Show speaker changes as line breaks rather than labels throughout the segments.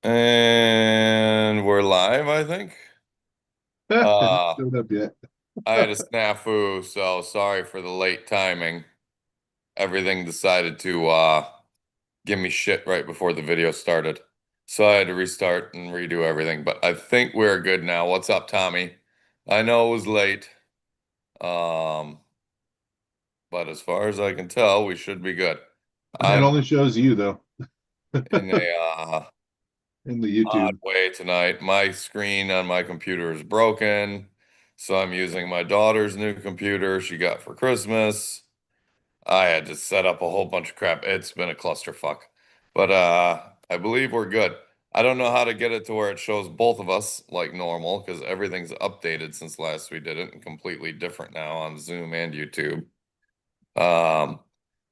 And we're live, I think.
Haven't
Uh,
showed up yet.
I had a snafu, so sorry for the late timing. Everything decided to give me shit right before the video started. So I had to restart and redo everything, but I think we're good now. What's up, Tommy? I know it was late. Um, but as far as I can tell, we should be good.
It
I'm
only shows you though
in a
in the
odd
YouTube.
way tonight. My screen on my computer is broken, so I'm using my daughter's new computer she got for Christmas. I had to set up a whole bunch of crap. It's been a clusterfuck. But I believe we're good. I don't know how to get it to where it shows both of us like normal because everything's updated since last we did it and completely different now on Zoom and YouTube. Um,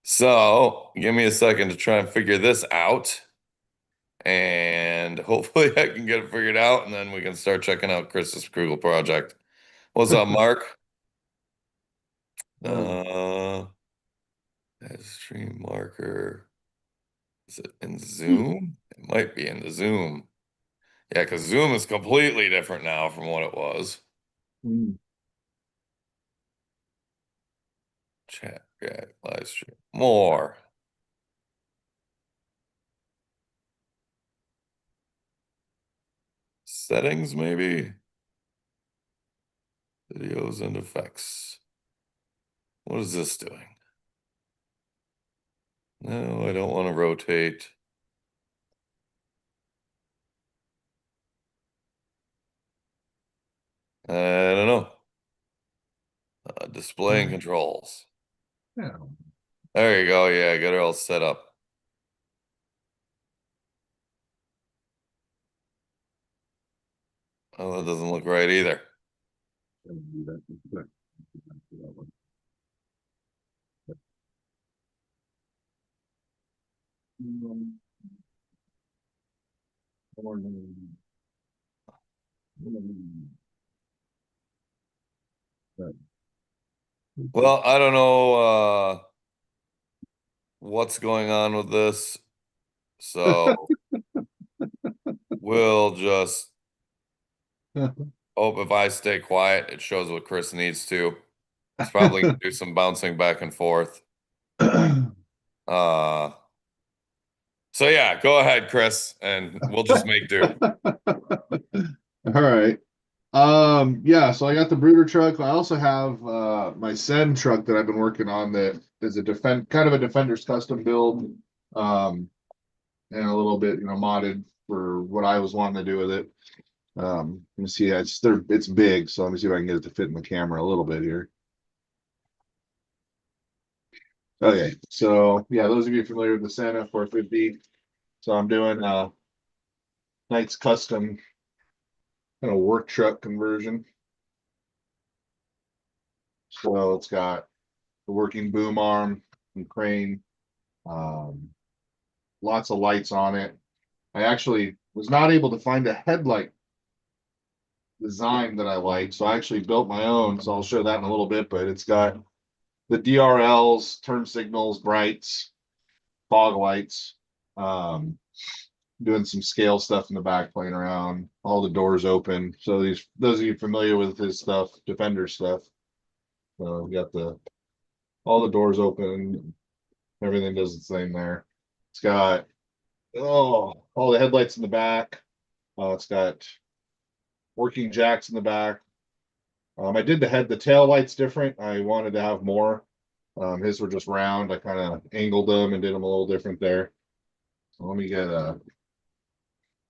so give me a second to try and figure this out and hopefully I can get it figured out, and then we can start checking out Chris's Krugel project. What's up, Mark?
Oh,
Uh, stream marker. Is it in Zoom? It might be in the Zoom. Yeah, because Zoom is completely different now from what it was.
mm.
Chat, yeah, live stream. More settings, maybe. Videos and effects. What is this doing? No, I don't want to rotate. I don't know. Display and controls.
Yeah.
There you go. Yeah, get her all set up. Oh, that doesn't look right either.
Do that. That one.
Well, I don't know what's going on with this, so we'll just hope if I stay quiet, it shows what Chris needs to. It's probably gonna do some bouncing back and forth. Uh, so yeah, go ahead, Chris, and we'll just make do.
All right. Yeah, so I got the Bruder truck. I also have my Sen truck that I've been working on that is a kind of a Defender's custom build. Um, and a little bit, modded for what I was wanting to do with it. Let me see. It's big, so let me see if I can get it to fit in the camera a little bit here. Okay, so yeah, those of you familiar with the Santa 450. So I'm doing Knight's custom kind of work truck conversion. So it's got the working boom arm and crane, um, lots of lights on it. I actually was not able to find a headlight design that I like, so I actually built my own. So I'll show that in a little bit, but it's got the DRLs, turn signals, brights, fog lights, um, doing some scale stuff in the back, playing around, all the doors open. So those of you familiar with his stuff, Defender stuff, we got all the doors open, everything does the same there. It's got all the headlights in the back. It's got working jacks in the back. I did the tail lights different. I wanted to have more. His were just round. I kind of angled them and did them a little different there. So let me get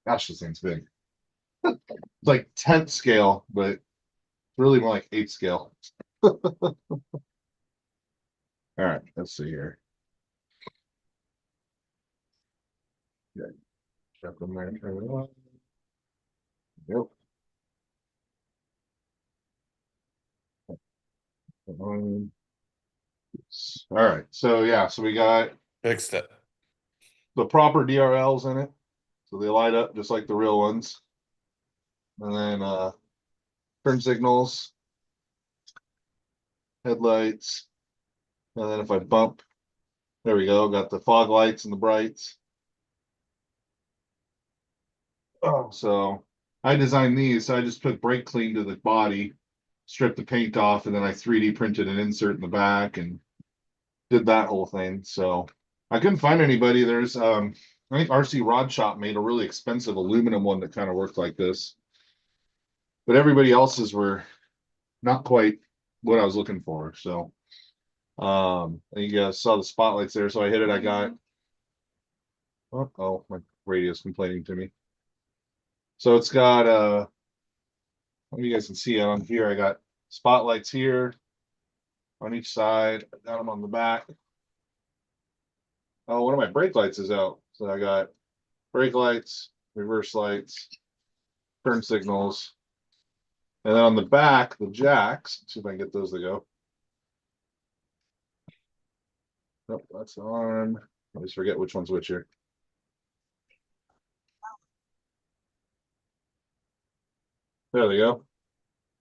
gosh, this thing's big. It's like 10th scale, but it's really more like 8th scale. All right, let's see here. Yeah, check them there. Turn it on. Yep. All right, so yeah, so we got
Fixed it.
the proper DRLs in it, so they light up just like the real ones, and then turn signals, headlights, and then if I bump, there we go. Got the fog lights and the brights. So I designed these. So I just put brake clean to the body, stripped the paint off, and then I 3D printed an insert in the back and did that whole thing. So I couldn't find anybody. There's I think RC Rod Shop made a really expensive aluminum one that kind of worked like this, but everybody else's were not quite what I was looking for. So you guys saw the spotlights there. So I hit it. I got oh, my radio's complaining to me. So it's got you guys can see it on here. I got spotlights here on each side. I got them on the back. Oh, one of my brake lights is out. So I got brake lights, reverse lights, turn signals. And then on the back, the jacks. Let's see if I can get those to go. Nope, that's on. I always forget which one's which here. There they go.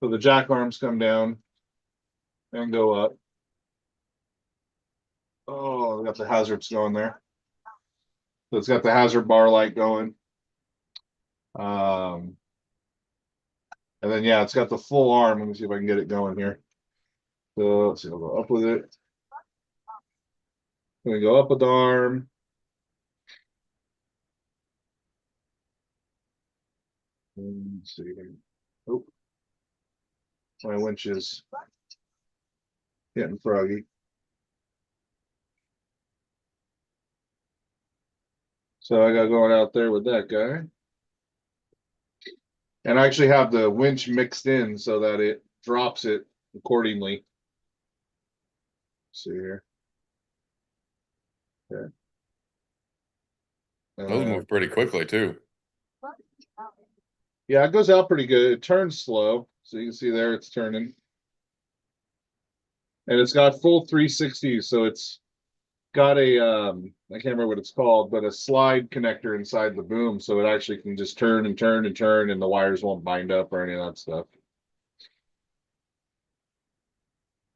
So the jack arms come down and go up. Oh, we got the hazards going there. So it's got the hazard bar light going. Um, and then yeah, it's got the full arm. Let me see if I can get it going here. So let's see, I'll go up with it. I'm gonna go up with the arm. Let's see here. Oh, my winch is getting froggy. So I got going out there with that guy. And I actually have the winch mixed in so that it drops it accordingly. Let's see here. Okay.
Those move pretty quickly too.
Yeah, it goes out pretty good. It turns slow. So you can see there it's turning. And it's got full 360, so it's got a I can't remember what it's called, but a slide connector inside the boom, so it actually can just turn and turn and turn, and the wires won't bind up or any of that stuff.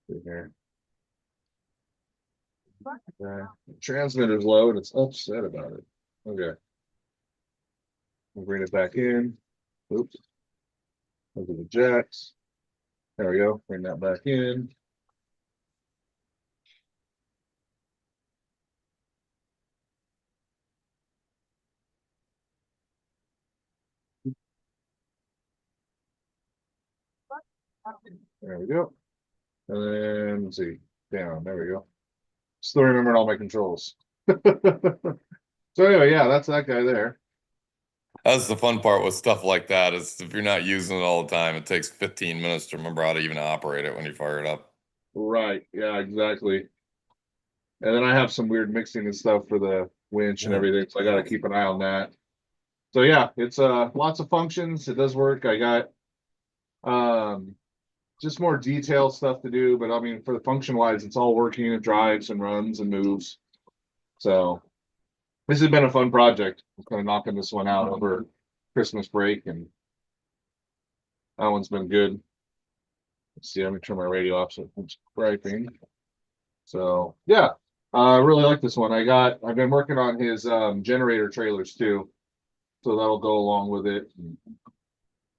Here. The transmitter's low and it's upset about it. Okay. We'll bring it back in. Oops. Look at the jacks. There we go. Bring that back in. There we go. And then let's see. Down. There we go. Still remembering all my controls. So anyway, yeah, that's that guy there.
That's the fun part with stuff like that is if you're not using it all the time, it takes 15 minutes to remember how to even operate it when you fire it up.
Right. Yeah, exactly. And then I have some weird mixing and stuff for the winch and everything, so I got to keep an eye on that. So yeah, it's lots of functions. It does work. I got just more detailed stuff to do, but I mean, for the function wise, it's all working. It drives and runs and moves. So this has been a fun project. I'm kind of knocking this one out over Christmas break, and that one's been good. Let's see, let me turn my radio off so it's griping. So yeah, I really like this one. I've been working on his generator trailers too, so that'll go along with it.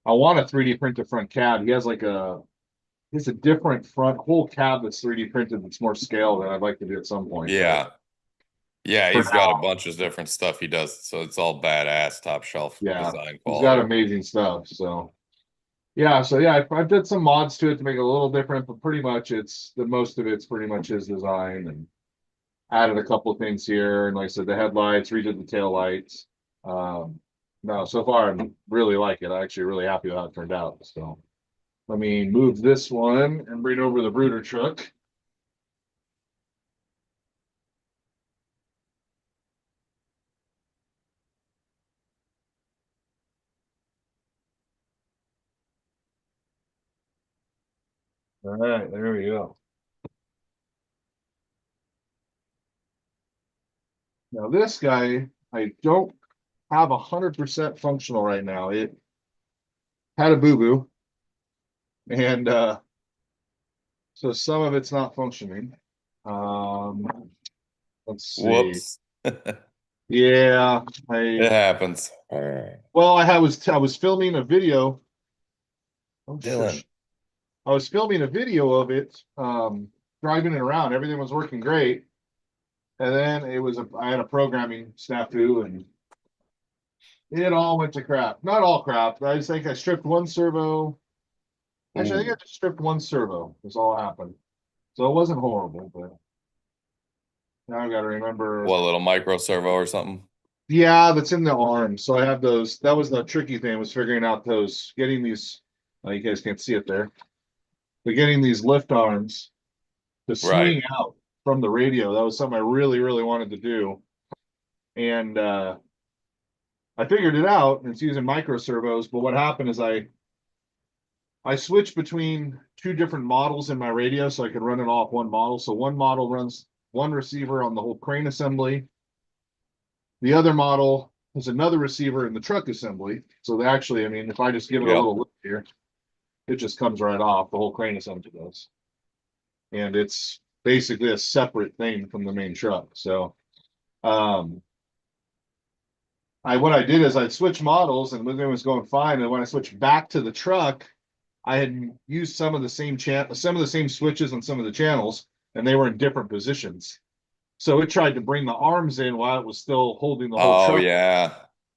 I want a 3D print the front cab. He has a different front whole cab that's 3D printed that's more scale than I'd like to do at some point.
Yeah. Yeah,
For
he's got a
now,
bunch of different stuff he does, so it's all badass, top shelf
yeah,
design
he's got
quality.
amazing stuff. So I've did some mods to it to make it a little different, but pretty much most of it's pretty much his design, and added a couple of things here. And like I said, the headlights, redid the tail lights. No, so far I really like it. I'm actually really happy with how it turned out. So let me move this one and bring over the Bruder truck. All right, there we go. Now this guy, I don't have 100% functional right now. It had a boo-boo, and so some of it's not functioning. Um, let's see.
Whoops.
Yeah,
It happens.
well, I was filming a video. Oh
Dylan.
shush. I was filming a video of it, driving it around. Everything was working great. And then I had a programming snafu and it all went to crap. Not all crap. I just think I stripped one servo. Actually, I think I
Ooh.
just stripped one servo. That's all that happened. So it wasn't horrible, but now I've got to remember.
What, a little micro servo or something?
Yeah, that's in the arm. So I have those. That was the tricky thing, was figuring out those, getting these. You guys can't see it there, but getting these lift arms to
Right.
swing out from the radio. That was something I really, really wanted to do. And I figured it out. And it's using micro servos. But what happened is I switched between two different models in my radio so I could run it off one model. So one model runs one receiver on the whole crane assembly. The other model is another receiver in the truck assembly. So they actually, I mean, if I just give it a
Yep.
little lift here, it just comes right off. The whole crane assembly does. And it's basically a separate thing from the main truck. So um what I did is I'd switch models and everything was going fine. And when I switched back to the truck, I had used some of the same switches on some of the channels, and they were in different positions. So it tried to bring the arms in while it was still holding the whole
Oh
truck.
yeah.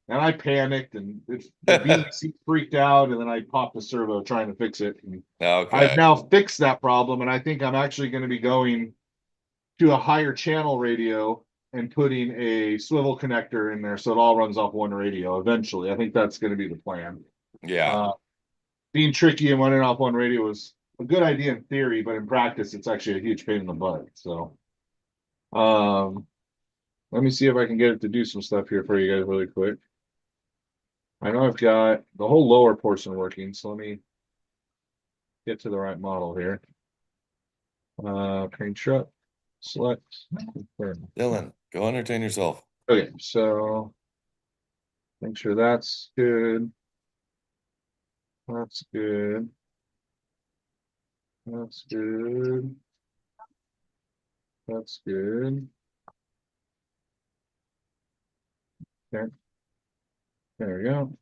And I panicked, and the BEC freaked out, and then I popped the servo trying to fix it. And I've
Okay.
now fixed that problem, and I think I'm actually going to be going to a higher channel radio and putting a swivel connector in there so it all runs off one radio eventually. I think that's going to be the plan.
Yeah.
Uh, Being tricky and running off one radio was a good idea in theory, but in practice, it's actually a huge pain in the butt. So, um, let me see if I can get it to do some stuff here for you guys really quick. I know I've got the whole lower portion working, so let me get to the right model here. Crane truck, select, confirm.
Dylan, go entertain yourself.
Okay, so make sure that's good. That's good. That's good. That's good. Okay, there we go.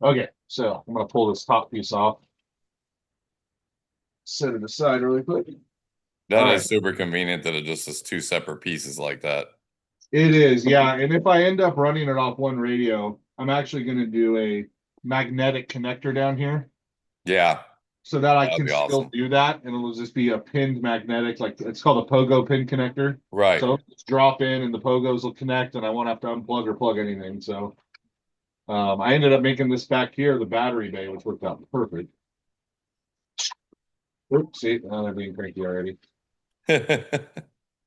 Okay, so I'm gonna pull this top piece off. Set it aside really quick. All
That
right.
is super convenient that it just is two separate pieces like that.
It is, yeah. And if I end up running it off one radio, I'm actually going to do a magnetic connector down here
Yeah,
so that I
that'd
can
be
still
awesome.
do that. And it'll just be a pinned magnetic, like it's called a pogo pin connector.
Right.
So just drop in and the pogos will connect and I won't have to unplug or plug anything. So I ended up making this back here, the battery bay, which worked out perfect. Oops, see, now they're being cranky already.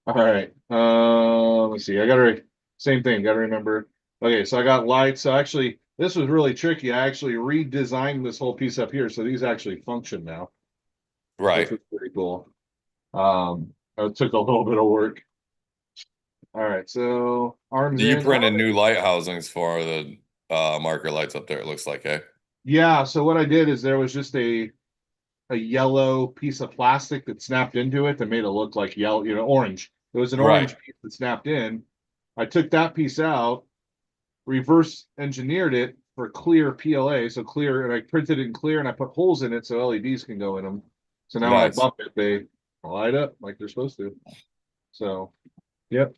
All right. Let's see. Same thing. Got to remember. Okay, so I got lights. So actually, this was really tricky. I actually redesigned this whole piece up here, so these actually function now, which
Right.
was pretty cool. It took a little bit of work. All right, so arms
You
in.
printed new light housings for the marker lights up there, it looks like, eh?
Yeah. So what I did is there was just a yellow piece of plastic that snapped into it that made it look like yellow, orange. It was an
Right.
orange piece that snapped in. I took that piece out, reverse engineered it for clear PLA, so clear, and I printed it in clear and I put holes in it so LEDs can go in them. So now when I
Nice.
bump it, they light up like they're supposed to. So, yep.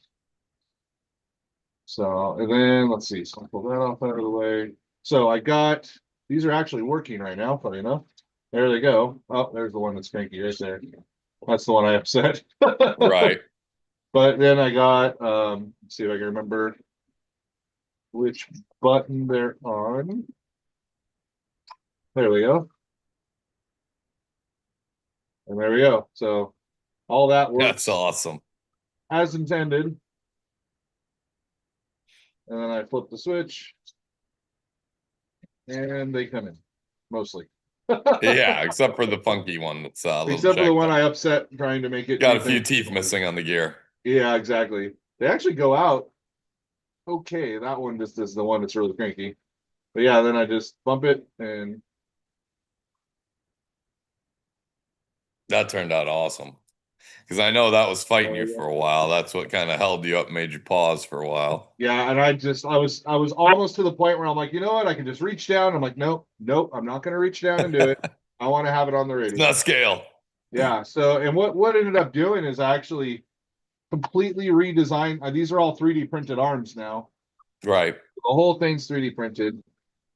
So, and then let's see. So I'll pull that off out of the way. So I got these are actually working right now, funny enough. There they go. Oh, there's the one that's cranky right there. That's the one I upset.
Right.
But then I got let's see if I can remember which button they're on. There we go. And there we go. So all that
That's
works
awesome.
as intended. And then I flip the switch and they come in mostly.
Yeah, except for the funky one that's a little
Except for the
jacked
one
up.
I upset trying to make it
Got
do
a few
things.
teeth missing on the gear.
Yeah, exactly. They actually go out okay. That one just is the one that's really cranky. But yeah, then I just bump it and
That turned out awesome. Because I know that was fighting you for a while. That's what kind of held you up, made you pause for a while.
Yeah, and I was almost to the point where I'm like, you know what, I can just reach down. I'm like, nope, nope, I'm not gonna reach down and do it. I want to have it on the
It's not
radio.
scale.
Yeah. So, and what ended up doing is I actually completely redesigned. These are all 3D printed arms now.
Right,
The whole thing's 3D printed.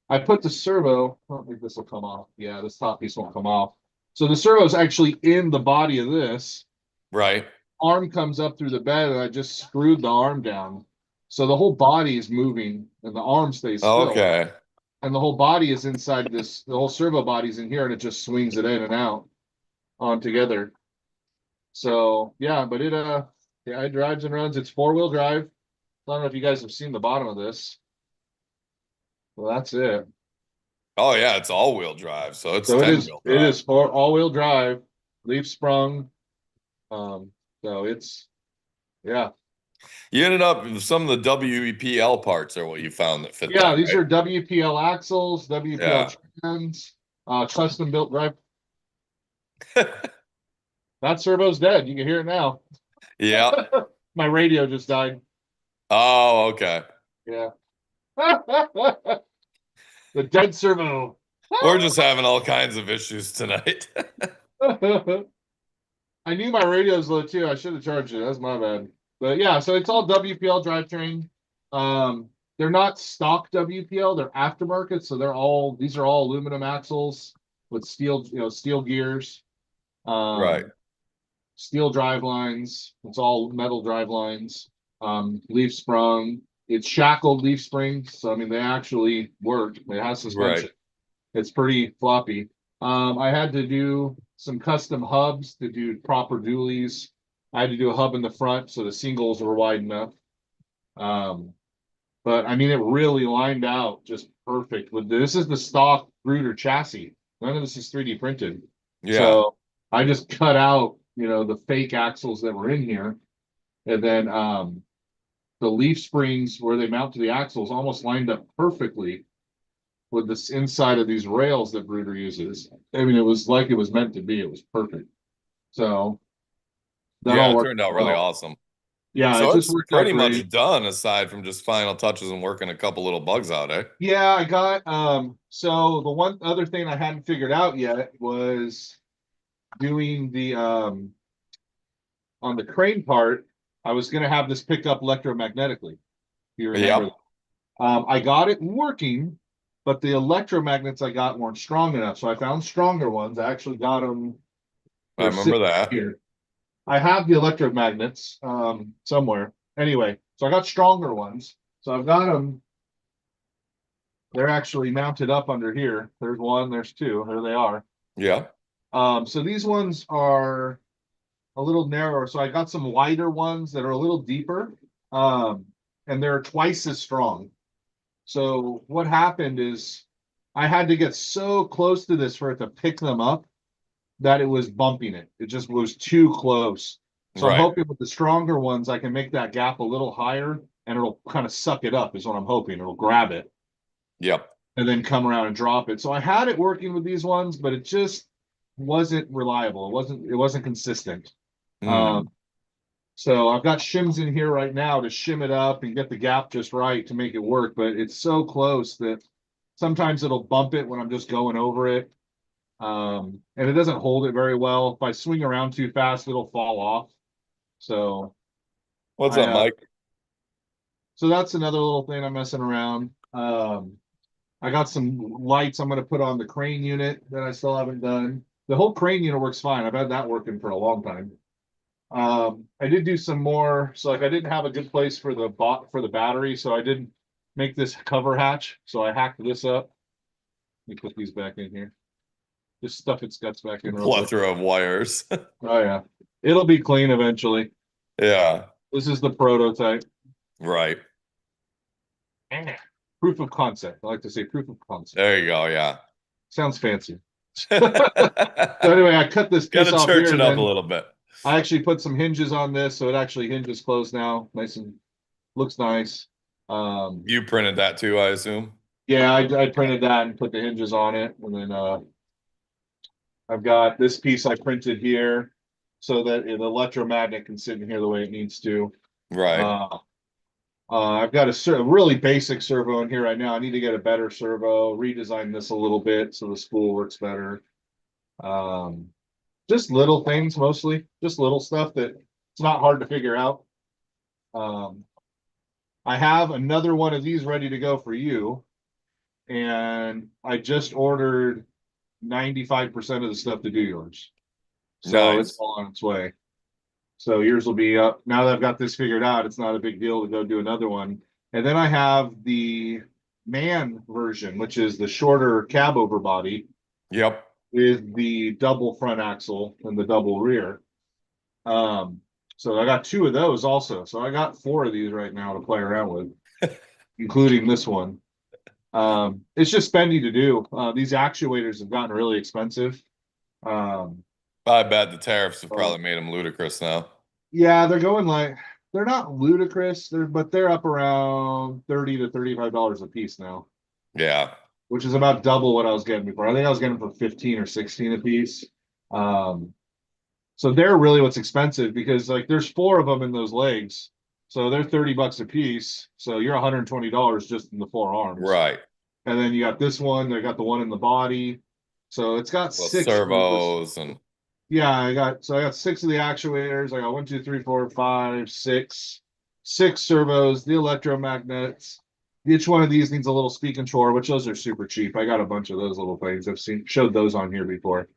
I put the servo. I don't think this will come off. Yeah, this top piece won't come off. So the servo is actually in the body of this.
right.
Arm comes up through the bed, and I just screwed the arm down. So the whole body is moving, and the arm stays still.
Okay.
And the whole body is inside this. The whole servo body's in here, and it just swings it in and out on together. So yeah, but yeah, it drives and runs. It's 4-wheel drive. I don't know if you guys have seen the bottom of this. Well, that's it.
Oh yeah, it's all-wheel drive, so it's
So it is
10-wheel
it
drive.
is for all-wheel drive, leaf sprung. Um, so it's yeah.
You ended up some of the WEPL parts are what you found that fit
Yeah,
that,
these are WPL axles, WPL
right?
trans, custom built drive.
Yeah.
That servo's dead. You can hear it now.
Yeah.
My radio just died.
Oh, okay.
Yeah. The dead servo.
We're just having all kinds of issues tonight.
I knew my radio's low too. I should have charged it. That's my bad. But yeah, so it's all WPL drivetrain. They're not stock WPL, they're aftermarket, so these are all aluminum axles with steel, steel gears,
Right,
steel drive lines. It's all metal drive lines. Leaf sprung. It's shackled leaf springs, so I mean they actually work. It has
right,
suspension. It's pretty floppy. I had to do some custom hubs to do proper dualies. I had to do a hub in the front so the singles were wide enough. Um, but I mean, it really lined out just perfect. With this is the stock Bruder chassis. None of this is 3D printed.
yeah,
So I just cut out, the fake axles that were in here, and then the leaf springs where they mount to the axles almost lined up perfectly with this inside of these rails that Bruder uses. I mean, it was like it was meant to be. It was perfect. So that
yeah.
all
It
worked
turned out really
well.
awesome.
Yeah, it
So
just
it's
worked out
pretty much
great.
done aside from just final touches and working a couple little bugs out, eh?
Yeah, I got so the one other thing I hadn't figured out yet was doing the on the crane part, I was gonna have this pick up electromagnetically. If you remember.
Yep,
I got it working, but the electromagnets I got weren't strong enough. So I found stronger ones. I actually got them.
I
They're
remember
sitting
that.
here. I have the electromagnets somewhere. Anyway, so I got stronger ones. So I've got them. They're actually mounted up under here. There's one, there's two. There they are.
Yeah,
So these ones are a little narrower. So I got some wider ones that are a little deeper, and they're twice as strong. So what happened is I had to get so close to this for it to pick them up that it was bumping it. It just was too close. So I'm
right.
hoping with the stronger ones, I can make that gap a little higher and it'll kind of suck it up, is what I'm hoping. It'll grab it
Yep.
and then come around and drop it. So I had it working with these ones, but it just wasn't reliable. It wasn't consistent.
Mm.
Um, so I've got shims in here right now to shim it up and get the gap just right to make it work, but it's so close that sometimes it'll bump it when I'm just going over it. And it doesn't hold it very well. If I swing around too fast, it'll fall off. So
What's
I
up, Mike?
so that's another little thing I'm messing around. I got some lights I'm gonna put on the crane unit that I still haven't done. The whole crane unit works fine. I've had that working for a long time. I did do some more, so like I didn't have a good place for the battery, so I didn't make this cover hatch. So I hacked this up. Let me put these back in here. Just stuff its guts back in real quick.
Plethora of wires.
Oh yeah. It'll be clean eventually.
Yeah,
This is the prototype.
right.
Proof of concept. I like to say proof of concept.
There you go. Yeah.
Sounds fancy. So
Got
anyway, I cut this piece
to
off
church
here
it
and
up a
then
little bit.
I actually put some hinges on this, so it actually hinges closed now. Nice and looks nice.
You printed that too, I assume.
Yeah, I printed that and put the hinges on it. And then I've got this piece I printed here. so that an electromagnet can sit in here the way it needs to.
Right.
Uh, I've got a really basic servo in here right now. I need to get a better servo, redesign this a little bit so the spool works better. Um, just little things mostly, just little stuff that it's not hard to figure out. Um, I have another one of these ready to go for you, and I just ordered 95% of the stuff to do yours. So it's
Nice.
all on its way. So yours will be up. Now that I've got this figured out, it's not a big deal to go do another one. And then I have the man version, which is the shorter cab over body
Yep.
with the double front axle and the double rear. Um, so I got two of those also. So I got four of these right now to play around with, including this one. It's just spendy to do. These actuators have gotten really expensive. Um,
I bet the tariffs have
uh,
probably made them ludicrous now.
yeah, they're going like they're not ludicrous, but they're up around $30 to $35 a piece now,
Yeah.
which is about double what I was getting before. I think I was getting for 15 or 16 a piece. Um, so they're really what's expensive because like there's four of them in those legs. So they're $30 a piece. So you're $120 just in the four arms.
Right.
And then you got this one, they got the one in the body. So it's got
Well,
six of this.
servos and
Yeah, I got six of the actuators. I got one, two, three, four, five, six servos, the electromagnets. Each one of these needs a little speed controller, which those are super cheap. I got a bunch of those little things. I've showed those on here before.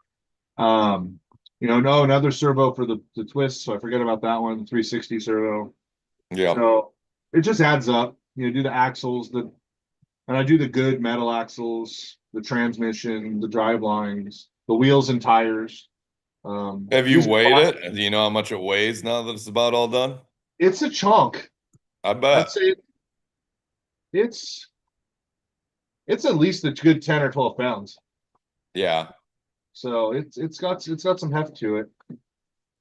Um, no, another servo for the twist, so I forget about that one, 360 servo.
yep.
So it just adds up. Do the axles, and I do the good metal axles, the transmission, the drive lines, the wheels and tires.
Have you
These are
weighed
plastic.
it? Do you know how much it weighs now that it's about all done?
It's a chunk.
I
I'd
bet.
say it's it's at least a good 10 or 12 pounds.
Yeah.
So it's got some heft to it.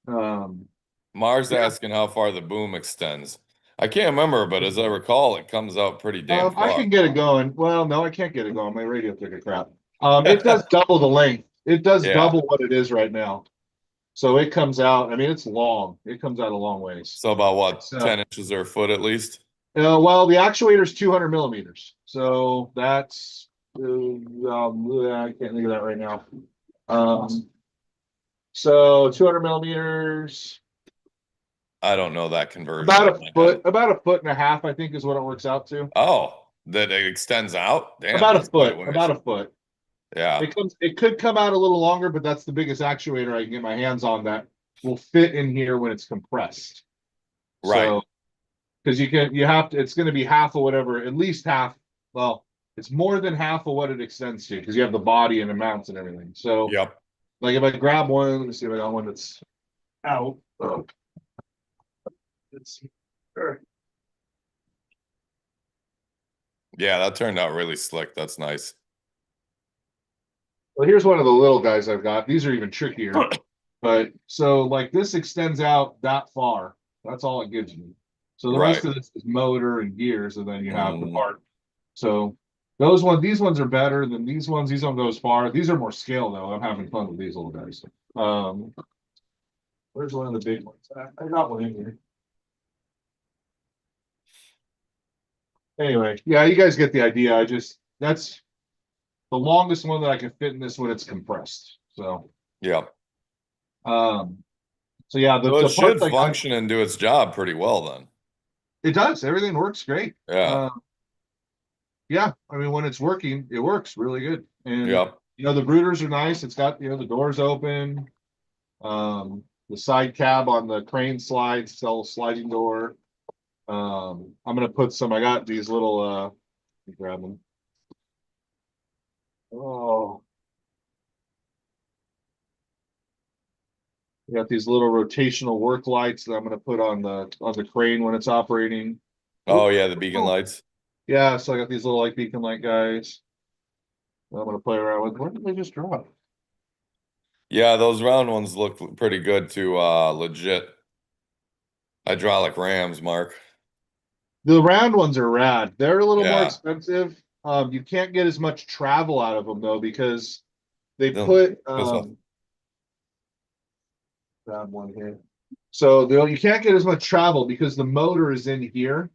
Um,
Mars
yeah.
asking how far the boom extends. I can't remember, but as I recall, it comes out pretty damn
I
far.
can get it going. Well, no, I can't get it going. My radio took a crap. It does double the length. It does
Yeah.
double what it is right now. So it comes out. I mean, it's long. It comes out a long ways.
So about
It's
what, 10 inches or a foot at least?
well, the actuator is 200 millimeters. So that's I can't think of that right now. Um, so 200 millimeters,
I don't know that conversion in my head.
about a foot and a half, I think is what it works out to.
Oh, that it extends out? Damn, that's quite a
About
ways.
a foot.
Yeah.
It could come out a little longer, but that's the biggest actuator I can get my hands on that will fit in here when it's compressed.
Right.
So, because you have to, it's going to be half of whatever, at least half. Well, it's more than half of what it extends to because you have the body and the mounts and everything. So,
Yep.
like if I grab one, let me see if I got one that's out. It's
Yeah, that turned out really slick. That's nice.
Well, here's one of the little guys I've got. These are even trickier. But so like this extends out that far. That's all it gives you. So the
Right.
rest of this is motor and gears, and then you have the
Mm,
part. So these ones are better than these ones. These don't go as far. These are more scale though. I'm having fun with these little guys. Where's one of the big ones? I got one in here. Anyway, yeah, you guys get the idea. That's the longest one that I can fit in this when it's compressed.
yep.
Um, so yeah,
So it
the parts
should
I got,
function and do its job pretty well then.
it does. Everything works great.
Yeah.
Yeah, I mean when it's working, it works really good. And
Yep.
the Bruders are nice. It's got the doors open. The side cab on the crane slides, still sliding door. I'm gonna put some. I got these little. Let me grab them. Oh, I got these little rotational work lights that I'm gonna put on the crane when it's operating.
Oh
Oop.
yeah, the beacon
Oh,
lights.
yeah. So I got these little like beacon light guys. I'm gonna play around with. Where did they just drop?
Yeah, those round ones look pretty good to legit hydraulic rams, Mark.
The round ones are rad. They're a little more
Yeah.
expensive. You can't get as much travel out of them though because they
No,
put
piss off.
grab one here. So you can't get as much travel because the motor is in here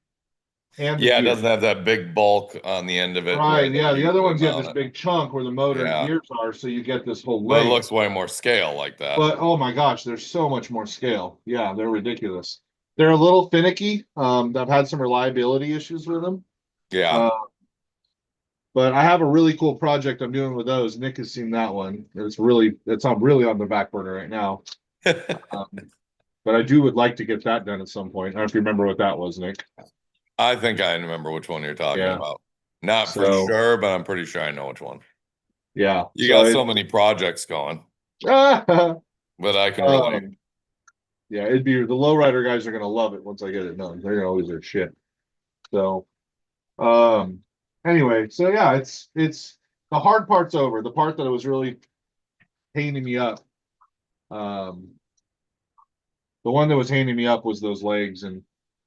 and the
Yeah, it
gear.
doesn't have that big bulk on the end of it where
Right,
they
yeah. The other
usually
ones you have
mount
this
it.
big chunk where the motor and
Yeah.
gears are, so you get this whole
But it
length.
looks way more scale like that.
But oh my gosh, there's so much more scale. Yeah, they're ridiculous. They're a little finicky. I've had some reliability issues with them.
Yeah.
Uh, but I have a really cool project I'm doing with those. Nick has seen that one. It's on really on the back burner right now. Um, but I would like to get that done at some point. I don't know if you remember what that was, Nick.
I think I remember which one you're talking
Yeah.
about. Not for
So
sure, but I'm pretty sure I know which one.
yeah.
You
So
got so
it
many projects going, but I can relate.
um yeah, it'd be the lowrider guys are gonna love it once I get it done. They're gonna lose their shit. So um anyway, so yeah, it's the hard part's over. The part that was really paining me up. Um the one that was hanging me up was those legs, and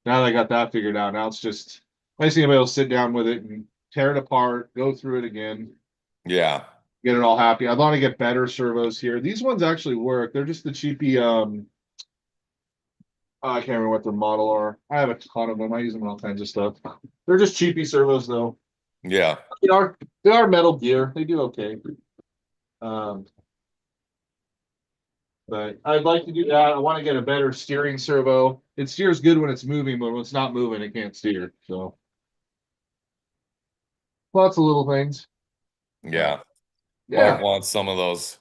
now that I got that figured out, now it's just I just need to be able to sit down with it and tear it apart, go through it again,
Yeah.
get it all happy. I want to get better servos here. These ones actually work. They're just the cheapy I can't remember what their model are. I have a ton of them. I use them in all kinds of stuff. They're just cheapy servos though.
Yeah.
They are metal gear. They do okay. Um, but I'd like to do that. I want to get a better steering servo. It steers good when it's moving, but when it's not moving, it can't steer. So lots of little things. But
Yeah. Mark
yeah.
wants some of those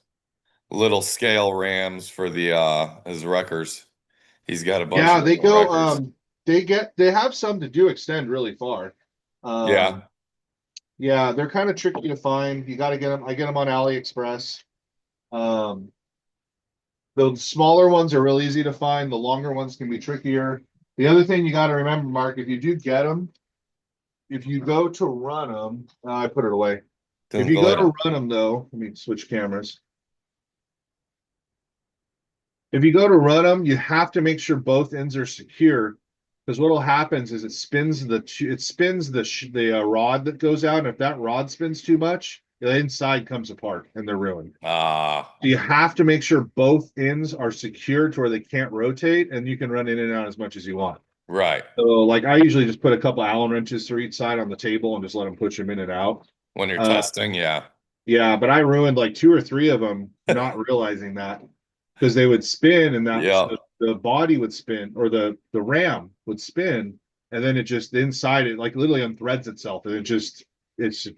little scale rams for the his wreckers. He's got a bunch
Yeah,
of
they
little
go
wreckers.
they have some that do extend really far.
Yeah.
Um yeah, they're kind of tricky to find. You got to get them. I get them on AliExpress. Um the smaller ones are real easy to find. The longer ones can be trickier. The other thing you got to remember, Mark, if you do get them, if you go to run them, I put it away. If
Didn't
you
go
go
later.
to run them though, let me switch cameras. If you go to run them, you have to make sure both ends are secure because what'll happen is it spins the rod that goes out, and if that rod spins too much, the inside comes apart and they're ruined.
Ah,
So you have to make sure both ends are secured to where they can't rotate, and you can run in and out as much as you want.
right.
So, like, I usually just put a couple Allen wrenches through each side on the table and just let them push them in and out.
When you're
Uh,
testing, yeah.
yeah, but I ruined like two or three of them, not realizing that because they would spin and
Yeah.
the body would spin or the ram would spin, and then it just inside it like literally unthreads itself and it just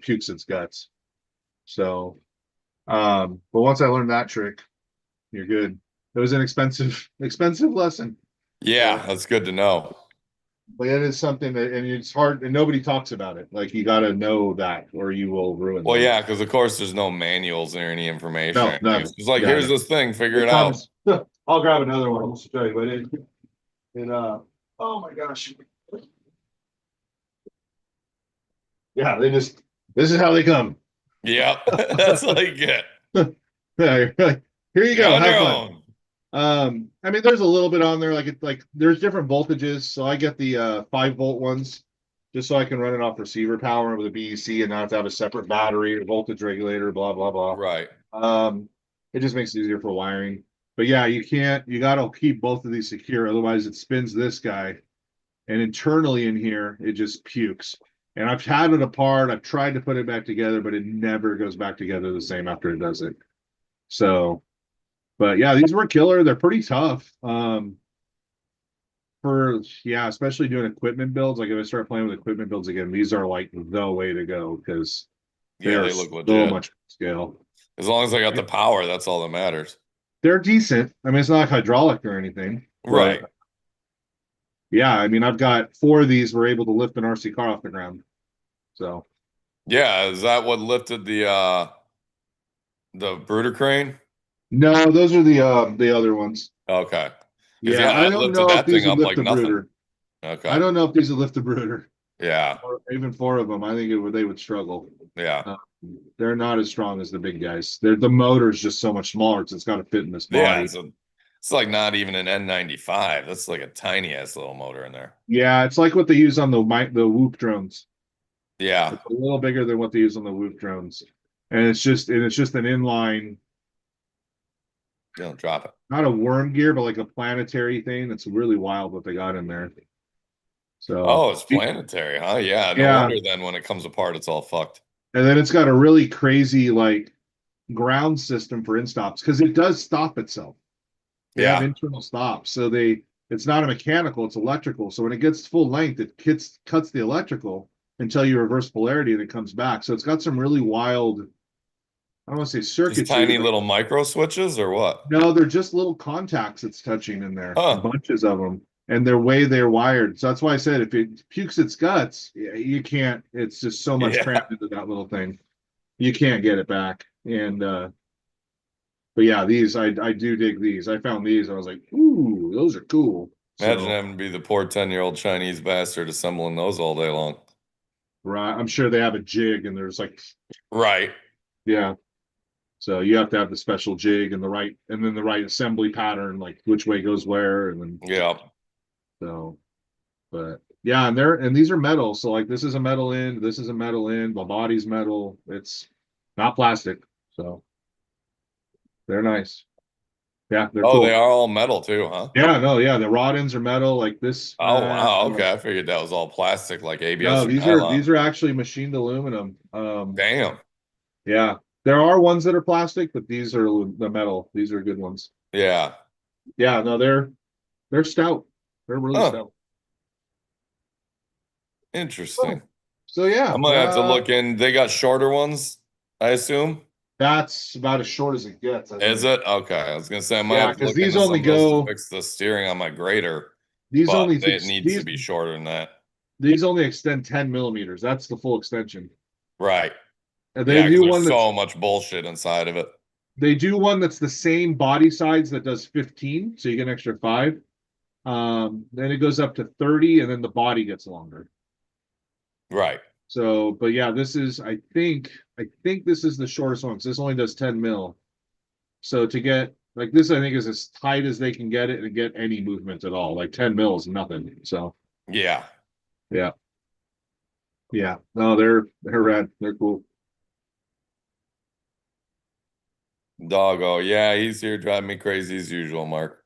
pukes its guts. So, but once I learned that trick, you're good. It was an expensive lesson.
Yeah,
So,
that's good to know.
but it is something that, and it's hard, and nobody talks about it. Like you got to know that, or you will ruin
Well,
them.
yeah, because of course there's no manuals or any information or
No,
anything. It's
none.
just like,
Yeah,
here's
no.
this thing, figure
It
it out.
comes. I'll grab another one to show you, but oh my gosh, yeah, this is how they come.
Yep. That's like it.
Yeah, you're like, here you
You're
go,
on
have
your
fun.
own.
I mean, there's a little bit on there, like there's different voltages. So I get the 5 volt ones just so I can run it off receiver power with a BEC and not have to have a separate battery or voltage regulator, blah blah blah.
Right.
Um, it just makes it easier for wiring. But yeah, you gotta keep both of these secure, otherwise it spins this guy, and internally in here it just pukes. And I've had it apart. I've tried to put it back together, but it never goes back together the same after it does it. So, but yeah, these were killer. They're pretty tough. For yeah, especially doing equipment builds. Like if I start playing with equipment builds again, these are like the way to go because they
Yeah,
are
they look
so
legit.
much scale.
As long as I got the power, that's all that matters.
They're decent. I mean, it's not like hydraulic or anything, but
Right.
yeah, I mean, I've got 4 of these. We're able to lift an RC car off the ground. So
Yeah, is that what lifted the Bruder crane?
no, those are the other ones.
Okay. Because
Yeah,
yeah,
I
I
don't
lifted
know if
that
these
thing
would
up
lift
like
the
nothing.
brooder. I
Okay.
don't know if these would lift the brooder,
Yeah.
or even 4 of them. I think they would struggle.
Yeah.
Uh, they're not as strong as the big guys. The motor's just so much smaller because it's got to fit in this
Yeah,
body.
it's like not even an N95. That's like a tiny ass little motor in there.
Yeah, it's like what they use on the Whoop drones.
Yeah.
It's a little bigger than what they use on the Whoop drones, and it's just an inline.
Don't drop it.
not a worm gear, but like a planetary thing. That's really wild what they got in there. So
Oh, it's planetary, huh? Yeah, no
yeah,
wonder then when it comes apart, it's all fucked.
and then it's got a really crazy like ground system for in stops because it does stop itself. They have
Yeah,
internal stops, so they it's not a mechanical, it's electrical. So when it gets full length, it cuts the electrical until you reverse polarity and it comes back. So it's got some really wild, I don't want to say
just
circuitry,
tiny
but
little micro switches or what?
no, they're just little contacts it's touching in there,
Huh.
bunches of them, and they're way they're wired. So that's why I said if it pukes its guts, you can't. It's just so much
Yeah.
crammed into that little thing, you can't get it back. And but yeah, these I do dig these. I found these. I was like, ooh, those are cool.
Imagine
So
having to be the poor 10-year-old Chinese bastard assembling those all day long.
right, I'm sure they have a jig, and there's like
Right.
yeah. So you have to have the special jig and the right, and then the right assembly pattern, like which way goes where, and then
Yeah.
so. But yeah, and these are metal. So like this is a metal end, this is a metal end, the body's metal. It's not plastic. So they're nice. Yeah, they're
Oh, they
cool.
are all metal too, huh?
Yeah, no, yeah, the rod ends are metal like this.
Oh, wow. Okay. I figured that was all plastic like ABS
No,
or
these
nylon.
are actually machined aluminum.
Damn.
Yeah, there are ones that are plastic, but these are the metal. These are good ones.
Yeah.
Yeah, no, they're stout. They're really
Huh.
stout.
Interesting.
Oh, so
I
yeah,
might have to look in. They got shorter ones, I assume.
that's about as short as it gets, I
Is
think.
it? Okay. I was gonna say I might
Yeah,
have to
because
look into some of those to fix the steering on my grader, but it needs to be shorter than that.
these only extend 10 millimeters. That's the full extension.
Right.
And
Yeah, because there's so much bullshit inside of it.
they do one that's the same body size that does 15, so you get an extra five. Then it goes up to 30, and then the body gets longer.
Right.
So, but yeah, this is I think this is the shortest one because this only does 10 mil. So to get like this, I think is as tight as they can get it and get any movement at all. Like 10 mil is nothing. So
Yeah.
yeah, yeah. No, they're rad. They're cool.
Doggo. Yeah, he's here driving me crazy as usual, Mark.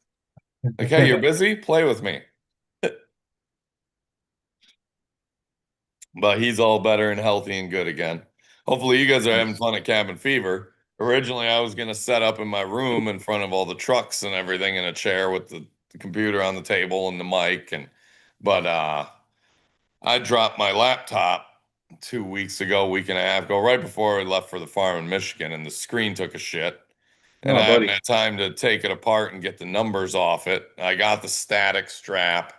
Like, hey, you're busy? Play with me. But he's all better and healthy and good again. Hopefully, you guys are having
Nice.
fun at Cabin Fever. Originally, I was gonna set up in my room in front of all the trucks and everything in a chair with the computer on the table and the mic and but I dropped my laptop 2 weeks ago, week and a half ago, right before I left for the farm in Michigan, and the screen took a shit. And
Oh,
I haven't
buddy.
had time to take it apart and get the numbers off it. I got the static strap,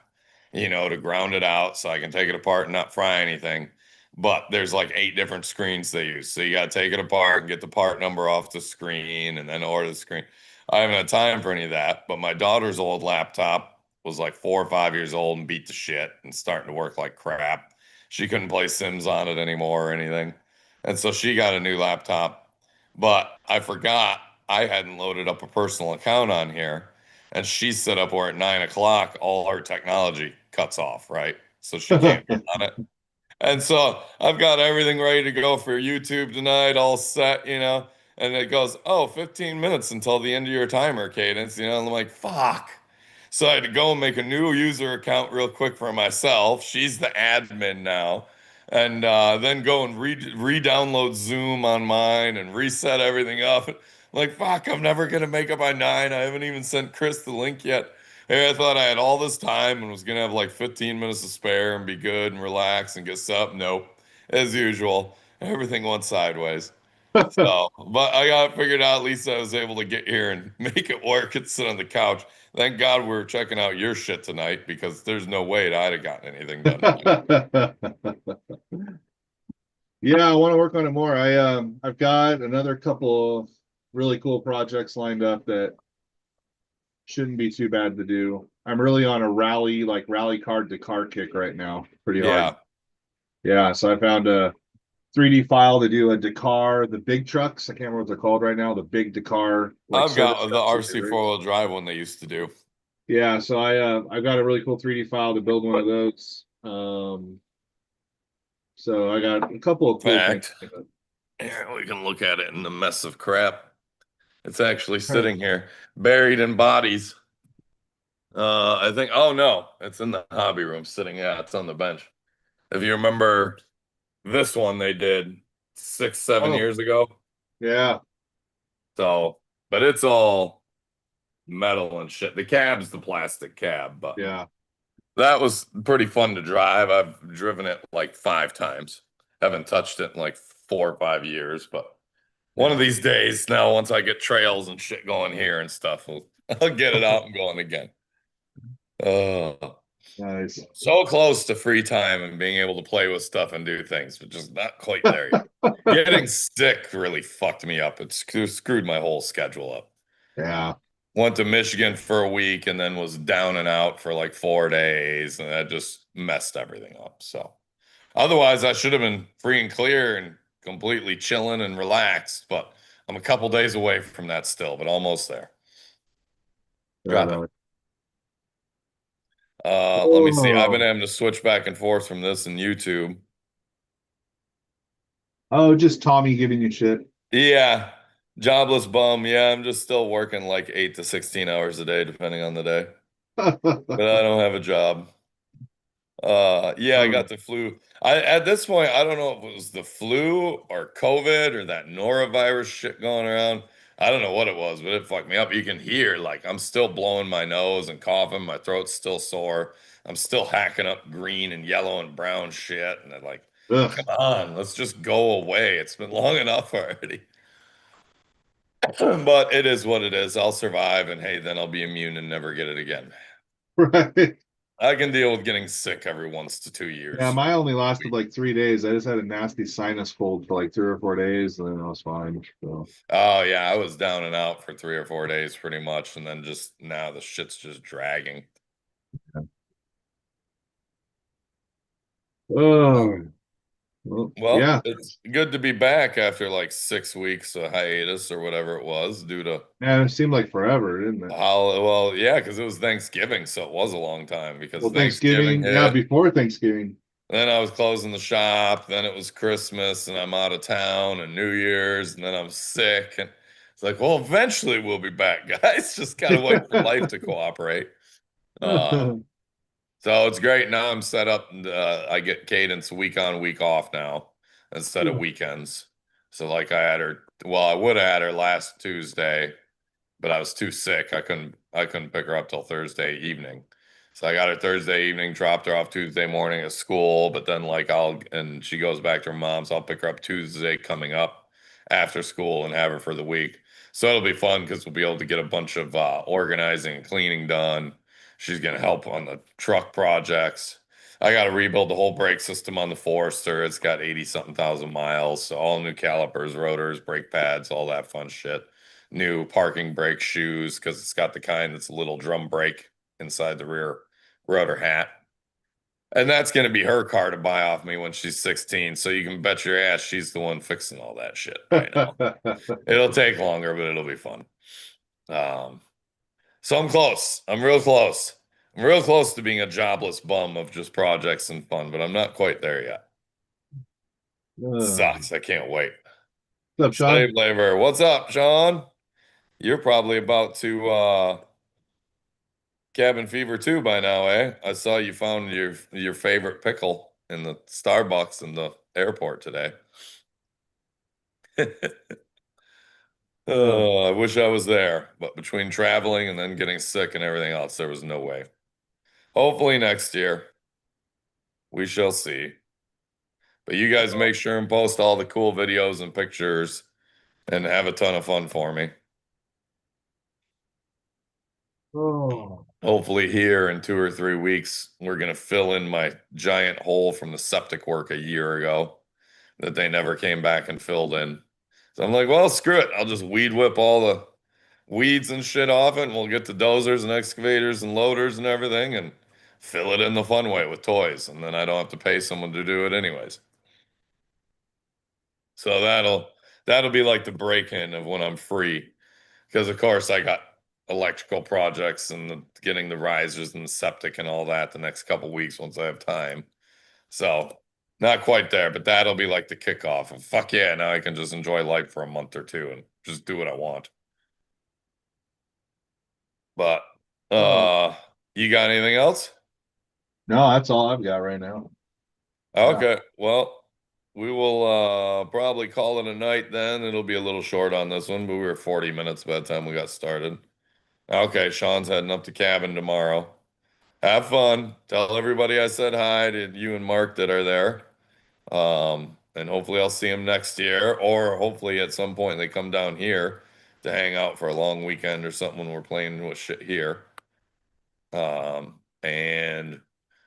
to ground it out so I can take it apart and not fry anything. But there's like 8 different screens they use. So you got to take it apart and get the part number off the screen and then order the screen. I haven't had time for any of that. But my daughter's old laptop was like 4 or 5 years old and beat the shit and starting to work like crap. She couldn't play Sims on it anymore or anything. And so she got a new laptop. But I forgot I hadn't loaded up a personal account on here. And she's set up where at 9 o'clock, all her technology cuts off, right? So she can't be on it. And so I've got everything ready to go for YouTube tonight, all set. And it goes, oh, 15 minutes until the end of your timer cadence. And I'm like, fuck. So I had to go and make a new user account real quick for myself. She's the admin now. And then go and re-download Zoom on mine and reset everything up. Like, fuck, I'm never gonna make it by 9. I haven't even sent Chris the link yet. Hey, I thought I had all this time and was gonna have like 15 minutes to spare and be good and relax and get set up. Nope. As usual, everything went sideways. So, but I got it figured out. At least I was able to get here and make it work and sit on the couch. Thank God we're checking out your shit tonight because there's no way I'd have gotten anything done tonight.
Yeah, I want to work on it more. I've got another couple of really cool projects lined up that shouldn't be too bad to do. I'm really on a rally card to car kick right now. Pretty hard.
Yeah,
Yeah, so I found a 3D file to do a Dakar, the big trucks. I can't remember what they're called right now. The big Dakar, like
I've
service
got the
trucks that they
RC
race.
four-wheel drive one they used to do.
Yeah, so I've got a really cool 3D file to build one of those. So I got a couple
In
of cool things.
fact, here we can look at it in the mess of crap. It's actually
Huh.
sitting here, buried in bodies. I think, oh no, it's in the hobby room sitting. Yeah, it's on the bench. If you remember this one they did 6, 7
Oh,
years ago.
yeah,
So, but it's all metal and shit. The cab's the plastic cab, but
yeah,
that was pretty fun to drive. I've driven it like 5 times. Haven't touched it in like 4 or 5 years, but one of
yeah.
these days now, once I get trails and shit going here and stuff, I'll get it out and going again. Uh,
Nice.
so close to free time and being able to play with stuff and do things, but just not quite there yet. Getting sick really fucked me up. It screwed my whole schedule up.
Yeah.
Went to Michigan for a week and then was down and out for like 4 days, and that just messed everything up. So otherwise, I should have been free and clear and completely chilling and relaxed, but I'm a couple days away from that still, but almost there.
Right
Driving.
on.
Let me see. I've been
Oh,
having to switch back and forth from this and YouTube.
oh, just Tommy giving you shit.
Yeah, jobless bum. Yeah, I'm just still working like 8 to 16 hours a day, depending on the day. But I don't have a job. Yeah, I got
Oh,
the flu. I At this point, I don't know if it was the flu or COVID or that norovirus shit going around. I don't know what it was, but it fucked me up. You can hear like I'm still blowing my nose and coughing. My throat's still sore. I'm still hacking up green and yellow and brown shit. And I'm like,
ugh.
come on, let's just go away. It's been long enough already. But it is what it is. I'll survive, and hey, then I'll be immune and never get it again.
Right.
I can deal with getting sick every once to two
Yeah,
years.
mine only lasted like 3 days. I just had a nasty sinus cold for like 3 or 4 days, and then I was fine. So,
Oh yeah, I was down and out for 3 or 4 days pretty much, and then just now the shit's just dragging. All right.
oh, well,
Well,
yeah,
it's good to be back after like 6 weeks of hiatus or whatever it was due to
man, it seemed like forever, didn't it?
well, yeah, because it was Thanksgiving, so it was a long time because
Well,
Thanksgiving
Thanksgiving, yeah,
hit.
before Thanksgiving.
Then I was closing the shop. Then it was Christmas, and I'm out of town, and New Year's, and then I'm sick. And it's like, well, eventually we'll be back, guys. Just gotta wait for life to cooperate. Uh, so it's great. Now I'm set up. I get cadence week on, week off now instead of weekends. So like I had her. Well, I would have had her last Tuesday, but I was too sick. I couldn't pick her up till Thursday evening. So I got her Thursday evening, dropped her off Tuesday morning at school, but then like and she goes back to her mom's. I'll pick her up Tuesday coming up after school and have her for the week. So it'll be fun because we'll be able to get a bunch of organizing and cleaning done. She's gonna help on the truck projects. I got to rebuild the whole brake system on the Forester. It's got 80 something thousand miles, so all new calipers, rotors, brake pads, all that fun shit. New parking brake shoes because it's got the kind that's a little drum brake inside the rear rotor hat. And that's going to be her car to buy off me when she's 16. So you can bet your ass she's the one fixing all that shit right now. It'll take longer, but it'll be fun. Um, so I'm close. I'm real close. I'm real close to being a jobless bum of just projects and fun, but I'm not quite there yet.
What's
Sucks. I can't wait.
up,
Slave
Sean?
labor. What's up, Sean? You're probably about to cabin fever too by now, eh? I saw you found your favorite pickle in the Starbucks in the airport today.
Uh,
I wish I was there, but between traveling and then getting sick and everything else, there was no way. Hopefully next year, we shall see. But you guys make sure and post all the cool videos and pictures and have a ton of fun for me.
oh,
Hopefully, here in 2 or 3 weeks, we're going to fill in my giant hole from the septic work a year ago that they never came back and filled in. So I'm like, well, screw it. I'll just weed whip all the weeds and shit off it, and we'll get the dozers and excavators and loaders and everything and fill it in the fun way with toys. And then I don't have to pay someone to do it anyways. So that'll be like the break-in of when I'm free. Because of course I got electrical projects and getting the risers and the septic and all that the next couple weeks once I have time. So not quite there, but that'll be like the kickoff of fuck yeah, now I can just enjoy life for a month or two and just do what I want. But
Oh,
you got anything else?
no, that's all I've got right now. Yeah.
Okay, well, we will probably call it a night then. It'll be a little short on this one, but we were 40 minutes by the time we got started. Okay, Sean's heading up to cabin tomorrow. Have fun. Tell everybody I said hi to you and Mark that are there. And hopefully I'll see him next year, or hopefully at some point they come down here to hang out for a long weekend or something when we're playing with shit here. And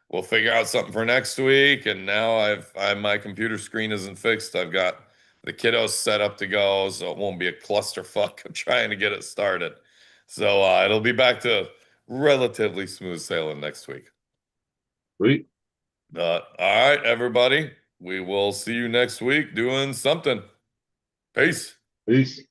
we'll figure out something for next week. And now my computer screen isn't fixed. I've got the kiddos set up to go, so it won't be a clusterfuck of trying to get it started. So it'll be back to relatively smooth sailing next week.
Sweet.
All right, everybody. We will see you next week doing something. Peace.
Peace.